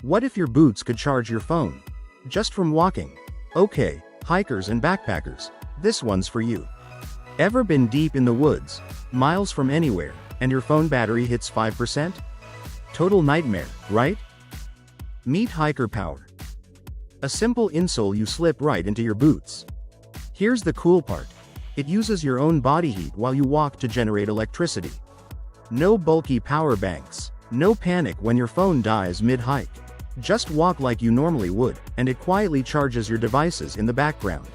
What if your boots could charge your phone? Just from walking? Okay, hikers and backpackers, this one's for you. Ever been deep in the woods, miles from anywhere, and your phone battery hits 5%? Total nightmare, right? Meet Hiker Power. A simple insole you slip right into your boots. Here's the cool part. It uses your own body heat while you walk to generate electricity. No bulky power banks. No panic when your phone dies mid-hike. Just walk like you normally would, and it quietly charges your devices in the background.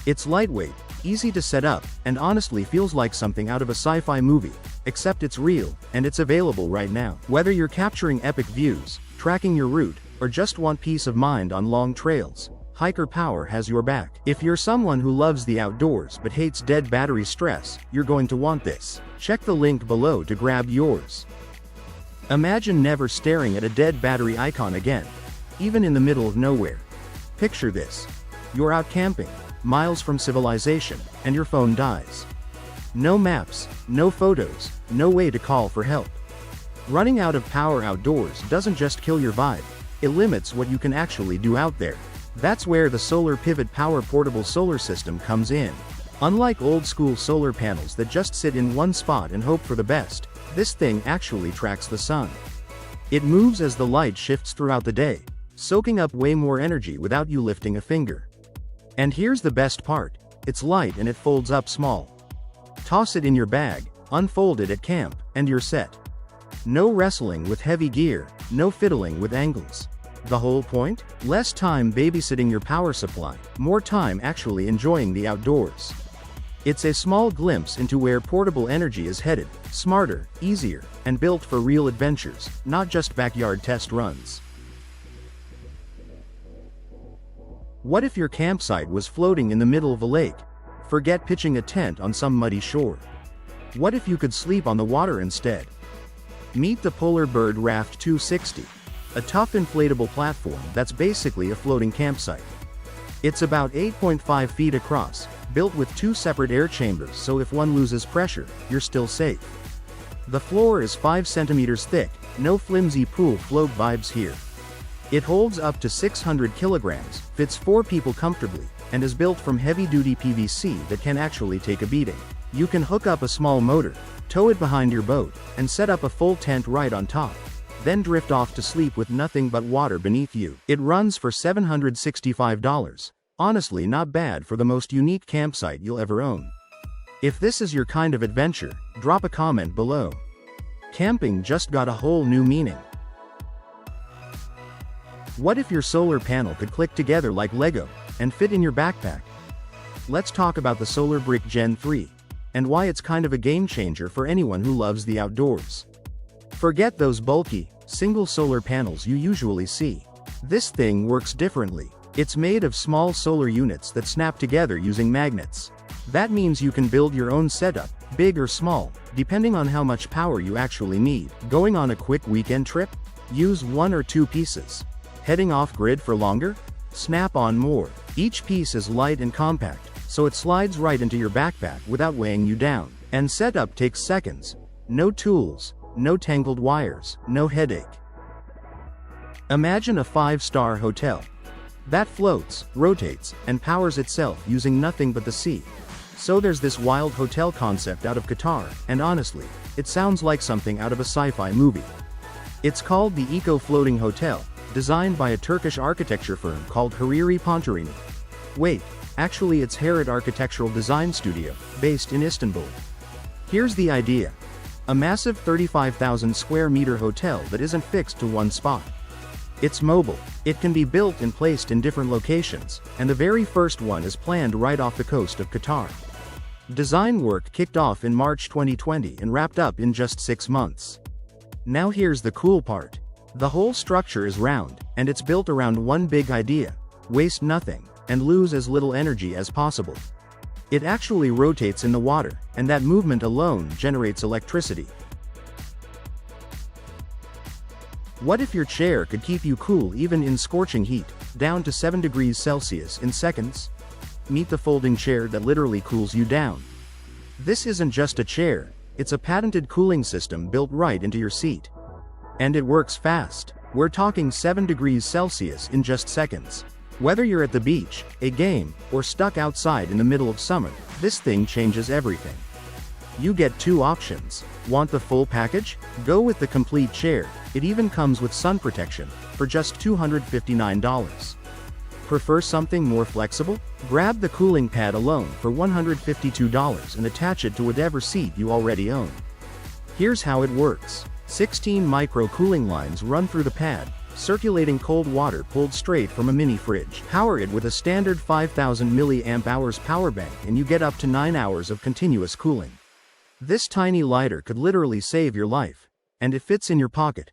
It's lightweight, easy to set up, and honestly feels like something out of a sci-fi movie, except it's real, and it's available right now. Whether you're capturing epic views, tracking your route, or just want peace of mind on long trails, Hiker Power has your back. If you're someone who loves the outdoors but hates dead battery stress, you're going to want this. Check the link below to grab yours. Imagine never staring at a dead battery icon again, even in the middle of nowhere. Picture this. You're out camping, miles from civilization, and your phone dies. No maps, no photos, no way to call for help. Running out of power outdoors doesn't just kill your vibe, it limits what you can actually do out there. That's where the Solar Pivot Power Portable Solar System comes in. Unlike old-school solar panels that just sit in one spot and hope for the best, this thing actually tracks the sun. It moves as the light shifts throughout the day, soaking up way more energy without you lifting a finger. And here's the best part, it's light and it folds up small. Toss it in your bag, unfold it at camp, and you're set. No wrestling with heavy gear, no fiddling with angles. The whole point? Less time babysitting your power supply, more time actually enjoying the outdoors. It's a small glimpse into where portable energy is headed, smarter, easier, and built for real adventures, not just backyard test runs. What if your campsite was floating in the middle of a lake? Forget pitching a tent on some muddy shore. What if you could sleep on the water instead? Meet the Polar Bird Raft 260, a tough inflatable platform that's basically a floating campsite. It's about 8.5 feet across, built with 2 separate air chambers so if one loses pressure, you're still safe. The floor is 5 centimeters thick, no flimsy pool float vibes here. It holds up to 600 kilograms, fits 4 people comfortably, and is built from heavy-duty PVC that can actually take a beating. You can hook up a small motor, tow it behind your boat, and set up a full tent right on top. Then drift off to sleep with nothing but water beneath you. It runs for $765. Honestly, not bad for the most unique campsite you'll ever own. If this is your kind of adventure, drop a comment below. Camping just got a whole new meaning. What if your solar panel could click together like Lego and fit in your backpack? Let's talk about the Solar Brick Gen 3 and why it's kind of a game changer for anyone who loves the outdoors. Forget those bulky, single solar panels you usually see. This thing works differently. It's made of small solar units that snap together using magnets. That means you can build your own setup, big or small, depending on how much power you actually need. Going on a quick weekend trip? Use 1 or 2 pieces. Heading off-grid for longer? Snap on more. Each piece is light and compact, so it slides right into your backpack without weighing you down. And setup takes seconds. No tools, no tangled wires, no headache. Imagine a 5-star hotel that floats, rotates, and powers itself using nothing but the sea. So there's this wild hotel concept out of Qatar, and honestly, it sounds like something out of a sci-fi movie. It's called the Eco Floating Hotel, designed by a Turkish architecture firm called Hariri Pontarini. Wait, actually it's Herit Architectural Design Studio, based in Istanbul. Here's the idea. A massive 35,000 square meter hotel that isn't fixed to one spot. It's mobile, it can be built and placed in different locations, and the very first one is planned right off the coast of Qatar. Design work kicked off in March 2020 and wrapped up in just 6 months. Now here's the cool part. The whole structure is round, and it's built around one big idea: waste nothing, and lose as little energy as possible. It actually rotates in the water, and that movement alone generates electricity. What if your chair could keep you cool even in scorching heat, down to 7 degrees Celsius in seconds? Meet the folding chair that literally cools you down. This isn't just a chair, it's a patented cooling system built right into your seat. And it works fast. We're talking 7 degrees Celsius in just seconds. Whether you're at the beach, a game, or stuck outside in the middle of summer, this thing changes everything. You get 2 options. Want the full package? Go with the complete chair. It even comes with sun protection, for just $259. Prefer something more flexible? Grab the cooling pad alone for $152 and attach it to whatever seat you already own. Here's how it works. 16 micro cooling lines run through the pad, circulating cold water pulled straight from a mini fridge. Power it with a standard 5000 mAh power bank and you get up to 9 hours of continuous cooling. This tiny lighter could literally save your life. And it fits in your pocket.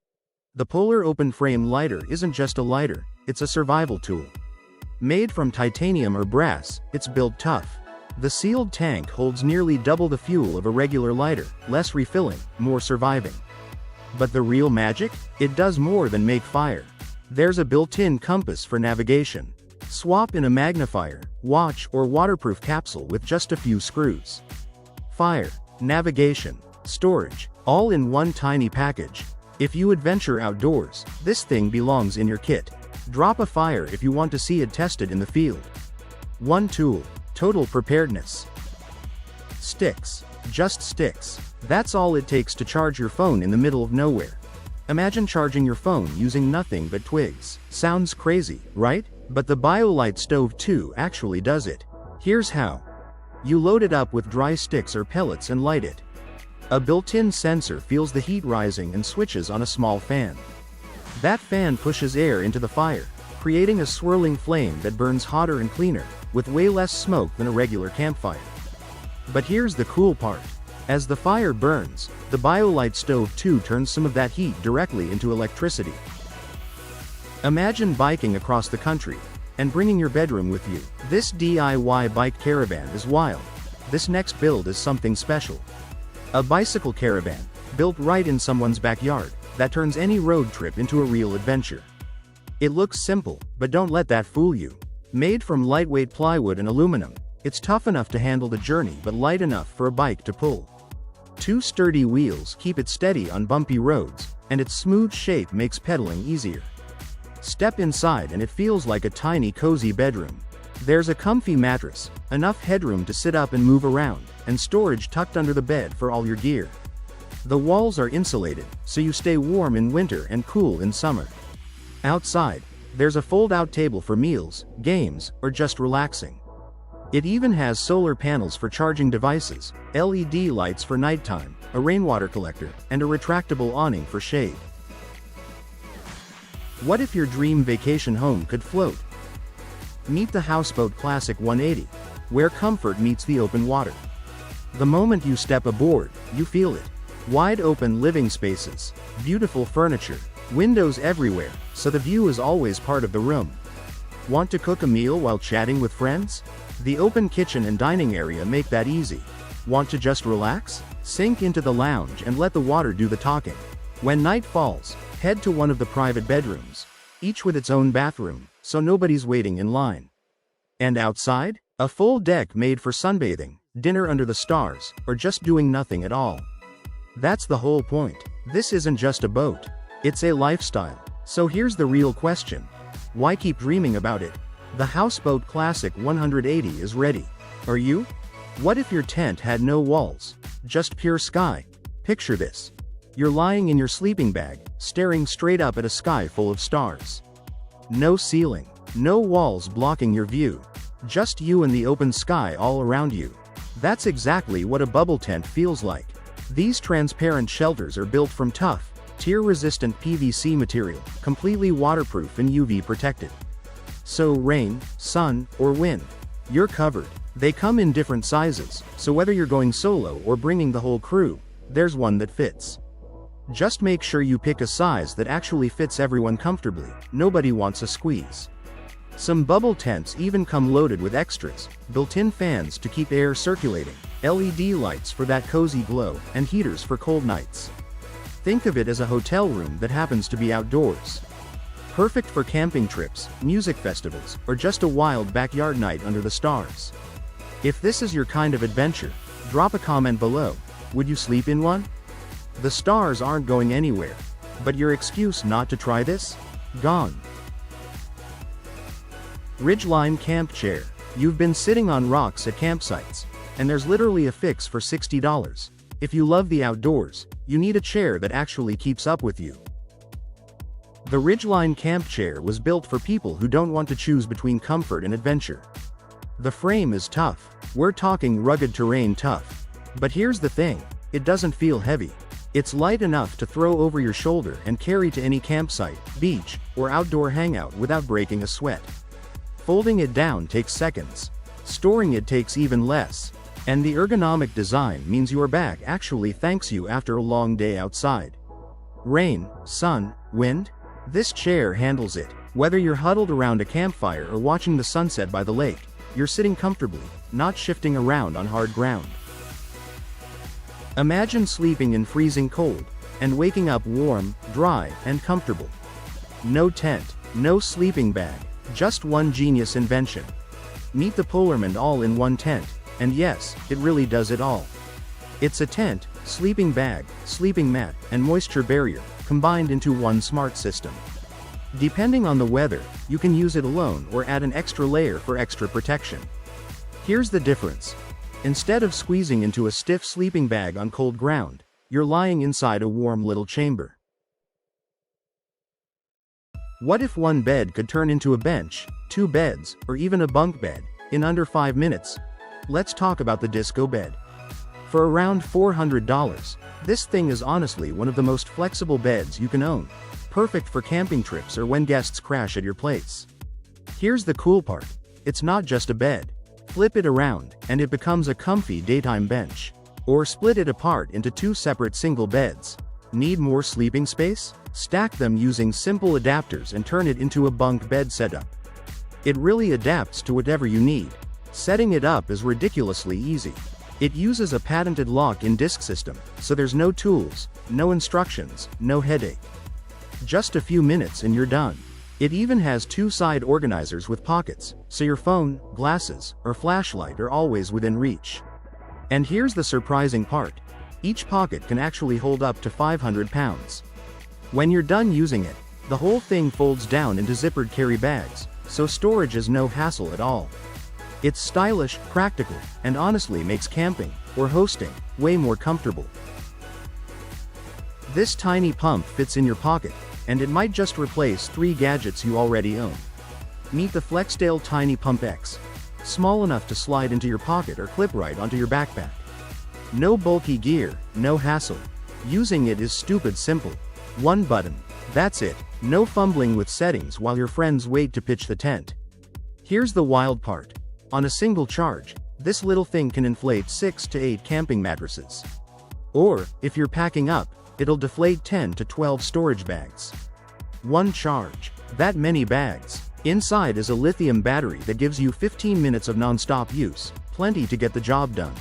The Polar open frame lighter isn't just a lighter, it's a survival tool. Made from titanium or brass, it's built tough. The sealed tank holds nearly double the fuel of a regular lighter, less refilling, more surviving. But the real magic? It does more than make fire. There's a built-in compass for navigation. Swap in a magnifier, watch, or waterproof capsule with just a few screws. Fire, navigation, storage, all in one tiny package. If you adventure outdoors, this thing belongs in your kit. Drop a fire if you want to see it tested in the field. One tool, total preparedness. Sticks. Just sticks. That's all it takes to charge your phone in the middle of nowhere. Imagine charging your phone using nothing but twigs. Sounds crazy, right? But the Biolite stove 2 actually does it. Here's how. You load it up with dry sticks or pellets and light it. A built-in sensor feels the heat rising and switches on a small fan. That fan pushes air into the fire, creating a swirling flame that burns hotter and cleaner, with way less smoke than a regular campfire. But here's the cool part. As the fire burns, the Biolite stove 2 turns some of that heat directly into electricity. Imagine biking across the country, and bringing your bedroom with you. This DIY bike caravan is wild. This next build is something special. A bicycle caravan, built right in someone's backyard, that turns any road trip into a real adventure. It looks simple, but don't let that fool you. Made from lightweight plywood and aluminum, it's tough enough to handle the journey but light enough for a bike to pull. 2 sturdy wheels keep it steady on bumpy roads, and its smooth shape makes pedaling easier. Step inside and it feels like a tiny cozy bedroom. There's a comfy mattress, enough headroom to sit up and move around, and storage tucked under the bed for all your gear. The walls are insulated, so you stay warm in winter and cool in summer. Outside, there's a fold-out table for meals, games, or just relaxing. It even has solar panels for charging devices, LED lights for nighttime, a rainwater collector, and a retractable awning for shade. What if your dream vacation home could float? Meet the Houseboat Classic 180, where comfort meets the open water. The moment you step aboard, you feel it. Wide open living spaces, beautiful furniture, windows everywhere, so the view is always part of the room. Want to cook a meal while chatting with friends? The open kitchen and dining area make that easy. Want to just relax? Sink into the lounge and let the water do the talking. When night falls, head to one of the private bedrooms, each with its own bathroom, so nobody's waiting in line. And outside? A full deck made for sunbathing, dinner under the stars, or just doing nothing at all. That's the whole point. This isn't just a boat. It's a lifestyle. So here's the real question. Why keep dreaming about it? The Houseboat Classic 180 is ready. Are you? What if your tent had no walls? Just pure sky? Picture this. You're lying in your sleeping bag, staring straight up at a sky full of stars. No ceiling. No walls blocking your view. Just you and the open sky all around you. That's exactly what a bubble tent feels like. These transparent shelters are built from tough, tear-resistant PVC material, completely waterproof and UV protected. So rain, sun, or wind, you're covered. They come in different sizes, so whether you're going solo or bringing the whole crew, there's one that fits. Just make sure you pick a size that actually fits everyone comfortably. Nobody wants a squeeze. Some bubble tents even come loaded with extras, built-in fans to keep air circulating, LED lights for that cozy glow, and heaters for cold nights. Think of it as a hotel room that happens to be outdoors. Perfect for camping trips, music festivals, or just a wild backyard night under the stars. If this is your kind of adventure, drop a comment below. Would you sleep in one? The stars aren't going anywhere. But your excuse not to try this? Gone. Ridgeline Camp Chair. You've been sitting on rocks at campsites, and there's literally a fix for $60. If you love the outdoors, you need a chair that actually keeps up with you. The Ridgeline Camp Chair was built for people who don't want to choose between comfort and adventure. The frame is tough. We're talking rugged terrain tough. But here's the thing, it doesn't feel heavy. It's light enough to throw over your shoulder and carry to any campsite, beach, or outdoor hangout without breaking a sweat. Folding it down takes seconds. Storing it takes even less. And the ergonomic design means your back actually thanks you after a long day outside. Rain, sun, wind? This chair handles it. Whether you're huddled around a campfire or watching the sunset by the lake, you're sitting comfortably, not shifting around on hard ground. Imagine sleeping in freezing cold, and waking up warm, dry, and comfortable. No tent, no sleeping bag, just one genius invention. Meet the Polarman all-in-one tent, and yes, it really does it all. It's a tent, sleeping bag, sleeping mat, and moisture barrier, combined into one smart system. Depending on the weather, you can use it alone or add an extra layer for extra protection. Here's the difference. Instead of squeezing into a stiff sleeping bag on cold ground, you're lying inside a warm little chamber. What if one bed could turn into a bench, 2 beds, or even a bunk bed, in under 5 minutes? Let's talk about the Disco bed. For around $400, this thing is honestly one of the most flexible beds you can own, perfect for camping trips or when guests crash at your place. Here's the cool part, it's not just a bed. Flip it around, and it becomes a comfy daytime bench. Or split it apart into 2 separate single beds. Need more sleeping space? Stack them using simple adapters and turn it into a bunk bed setup. It really adapts to whatever you need. Setting it up is ridiculously easy. It uses a patented lock-in disc system, so there's no tools, no instructions, no headache. Just a few minutes and you're done. It even has 2 side organizers with pockets, so your phone, glasses, or flashlight are always within reach. And here's the surprising part. Each pocket can actually hold up to 500 pounds. When you're done using it, the whole thing folds down into zippered carry bags, so storage is no hassle at all. It's stylish, practical, and honestly makes camping, or hosting, way more comfortable. This tiny pump fits in your pocket, and it might just replace 3 gadgets you already own. Meet the Flexale Tiny Pump X. Small enough to slide into your pocket or clip right onto your backpack. No bulky gear, no hassle. Using it is stupid simple. 1 button. That's it. No fumbling with settings while your friends wait to pitch the tent. Here's the wild part. On a single charge, this little thing can inflate 6 to 8 camping mattresses. Or, if you're packing up, it'll deflate 10 to 12 storage bags. 1 charge. That many bags. Inside is a lithium battery that gives you 15 minutes of non-stop use, plenty to get the job done.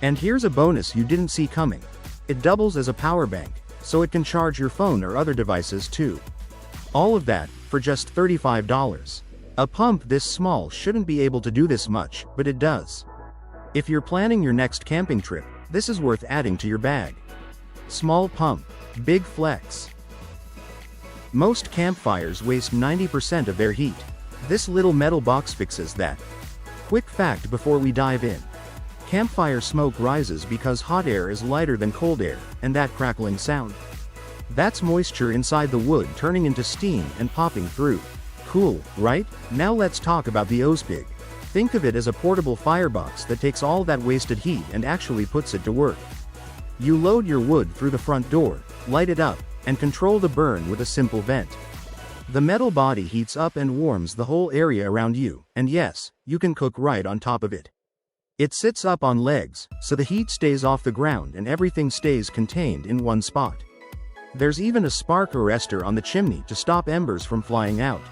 And here's a bonus you didn't see coming. It doubles as a power bank, so it can charge your phone or other devices too. All of that, for just $35. A pump this small shouldn't be able to do this much, but it does. If you're planning your next camping trip, this is worth adding to your bag. Small pump, big flex. Most campfires waste 90% of their heat. This little metal box fixes that. Quick fact before we dive in. Campfire smoke rises because hot air is lighter than cold air, and that crackling sound. That's moisture inside the wood turning into steam and popping through. Cool, right? Now let's talk about the Ozpig. Think of it as a portable firebox that takes all that wasted heat and actually puts it to work. You load your wood through the front door, light it up, and control the burn with a simple vent. The metal body heats up and warms the whole area around you, and yes, you can cook right on top of it. It sits up on legs, so the heat stays off the ground and everything stays contained in one spot. There's even a spark arrestor on the chimney to stop embers from flying out.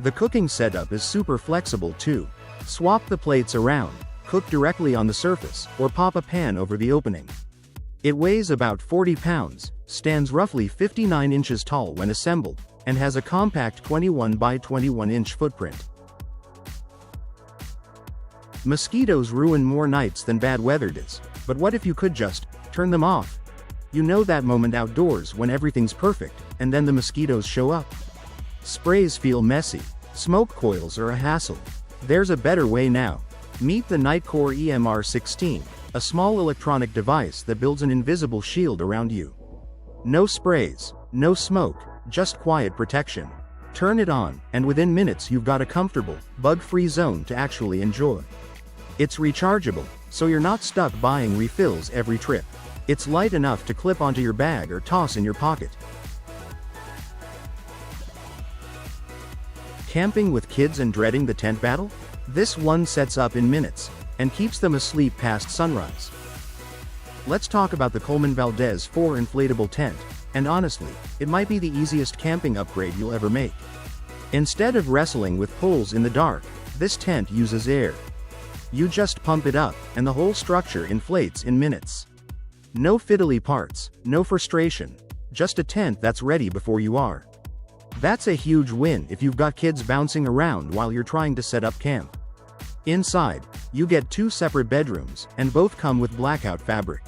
The cooking setup is super flexible too. Swap the plates around, cook directly on the surface, or pop a pan over the opening. It weighs about 40 pounds, stands roughly 59 inches tall when assembled, and has a compact 21 by 21 inch footprint. Mosquitoes ruin more nights than bad weather does, but what if you could just turn them off? You know that moment outdoors when everything's perfect, and then the mosquitoes show up. Sprays feel messy. Smoke coils are a hassle. There's a better way now. Meet the Nightcore EMR16, a small electronic device that builds an invisible shield around you. No sprays, no smoke, just quiet protection. Turn it on, and within minutes you've got a comfortable, bug-free zone to actually enjoy. It's rechargeable, so you're not stuck buying refills every trip. It's light enough to clip onto your bag or toss in your pocket. Camping with kids and dreading the tent battle? This one sets up in minutes, and keeps them asleep past sunrise. Let's talk about the Coleman Valdez 4 inflatable tent, and honestly, it might be the easiest camping upgrade you'll ever make. Instead of wrestling with poles in the dark, this tent uses air. You just pump it up, and the whole structure inflates in minutes. No fiddly parts, no frustration, just a tent that's ready before you are. That's a huge win if you've got kids bouncing around while you're trying to set up camp. Inside, you get 2 separate bedrooms, and both come with blackout fabric.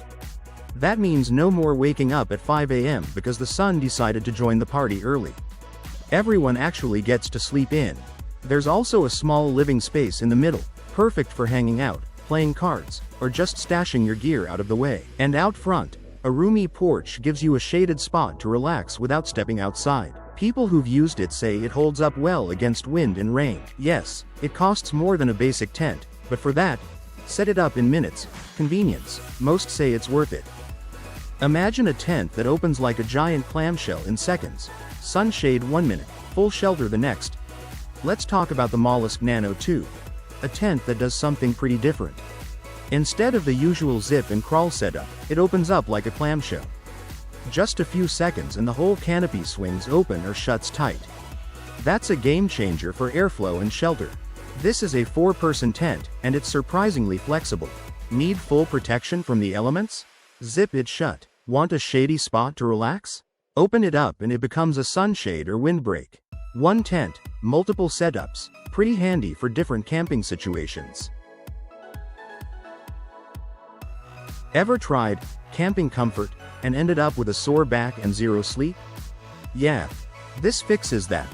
That means no more waking up at 5 a.m. because the sun decided to join the party early. Everyone actually gets to sleep in. There's also a small living space in the middle, perfect for hanging out, playing cards, or just stashing your gear out of the way. And out front, a roomy porch gives you a shaded spot to relax without stepping outside. People who've used it say it holds up well against wind and rain. Yes, it costs more than a basic tent, but for that, set it up in minutes, convenience, most say it's worth it. Imagine a tent that opens like a giant clamshell in seconds. Sunshade 1 minute, full shelter the next. Let's talk about the Mollisk Nano2. A tent that does something pretty different. Instead of the usual zip and crawl setup, it opens up like a clamshell. Just a few seconds and the whole canopy swings open or shuts tight. That's a game changer for airflow and shelter. This is a 4-person tent, and it's surprisingly flexible. Need full protection from the elements? Zip it shut. Want a shady spot to relax? Open it up and it becomes a sunshade or windbreak. One tent, multiple setups, pretty handy for different camping situations. Ever tried camping comfort and ended up with a sore back and zero sleep? Yeah, this fixes that.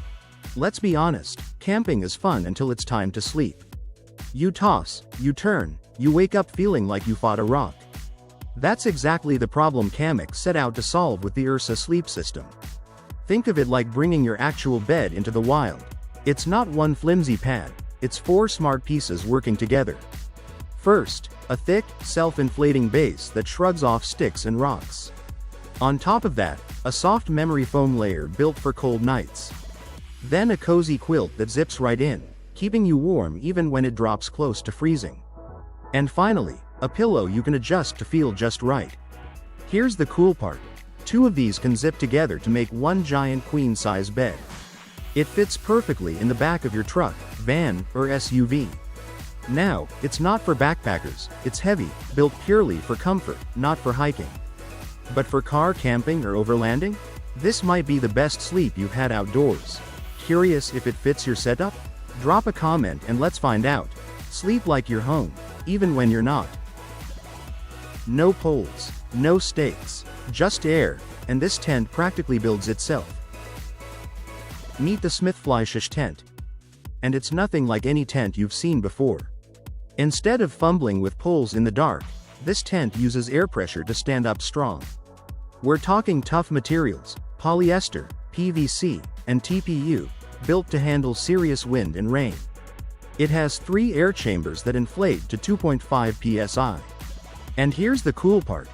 Let's be honest, camping is fun until it's time to sleep. You toss, you turn, you wake up feeling like you fought a rock. That's exactly the problem Kamik set out to solve with the Ursa sleep system. Think of it like bringing your actual bed into the wild. It's not one flimsy pad, it's 4 smart pieces working together. First, a thick, self-inflating base that shrugs off sticks and rocks. On top of that, a soft memory foam layer built for cold nights. Then a cozy quilt that zips right in, keeping you warm even when it drops close to freezing. And finally, a pillow you can adjust to feel just right. Here's the cool part. 2 of these can zip together to make one giant queen-size bed. It fits perfectly in the back of your truck, van, or SUV. Now, it's not for backpackers, it's heavy, built purely for comfort, not for hiking. But for car camping or overlanding? This might be the best sleep you've had outdoors. Curious if it fits your setup? Drop a comment and let's find out. Sleep like you're home, even when you're not. No poles, no stakes, just air, and this tent practically builds itself. Meet the Smithfleischish tent. And it's nothing like any tent you've seen before. Instead of fumbling with poles in the dark, this tent uses air pressure to stand up strong. We're talking tough materials, polyester, PVC, and TPU, built to handle serious wind and rain. It has 3 air chambers that inflate to 2.5 psi. And here's the cool part.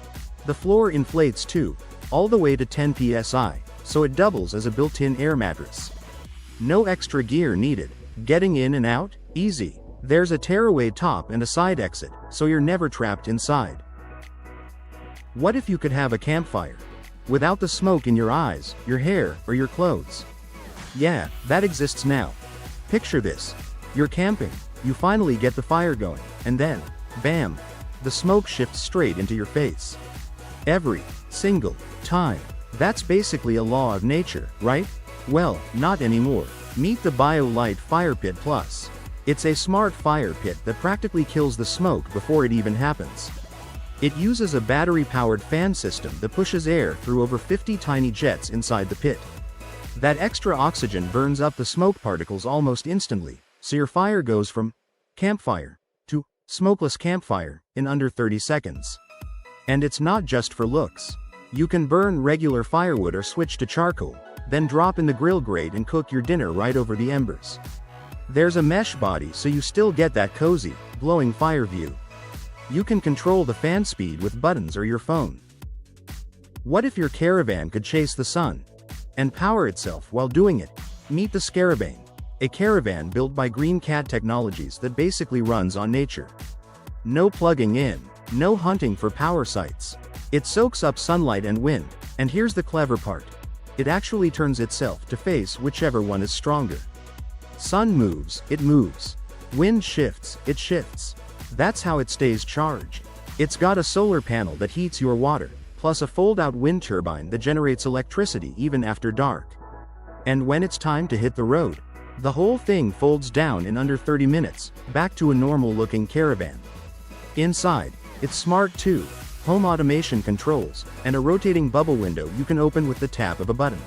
The floor inflates too, all the way to 10 psi, so it doubles as a built-in air mattress. No extra gear needed. Getting in and out? Easy. There's a tearaway top and a side exit, so you're never trapped inside. What if you could have a campfire? Without the smoke in your eyes, your hair, or your clothes? Yeah, that exists now. Picture this. You're camping, you finally get the fire going, and then, bam, the smoke shifts straight into your face. Every single time. That's basically a law of nature, right? Well, not anymore. Meet the Biolite Fire Pit Plus. It's a smart fire pit that practically kills the smoke before it even happens. It uses a battery-powered fan system that pushes air through over 50 tiny jets inside the pit. That extra oxygen burns up the smoke particles almost instantly, so your fire goes from campfire to smokeless campfire in under 30 seconds. And it's not just for looks. You can burn regular firewood or switch to charcoal, then drop in the grill grate and cook your dinner right over the embers. There's a mesh body so you still get that cozy, glowing fire view. You can control the fan speed with buttons or your phone. What if your caravan could chase the sun and power itself while doing it? Meet the Scaraban, a caravan built by Green Cat Technologies that basically runs on nature. No plugging in, no hunting for power sites. It soaks up sunlight and wind, and here's the clever part. It actually turns itself to face whichever one is stronger. Sun moves, it moves. Wind shifts, it shifts. That's how it stays charged. It's got a solar panel that heats your water, plus a fold-out wind turbine that generates electricity even after dark. And when it's time to hit the road, the whole thing folds down in under 30 minutes, back to a normal-looking caravan. Inside, it's smart too. Home automation controls, and a rotating bubble window you can open with the tap of a button.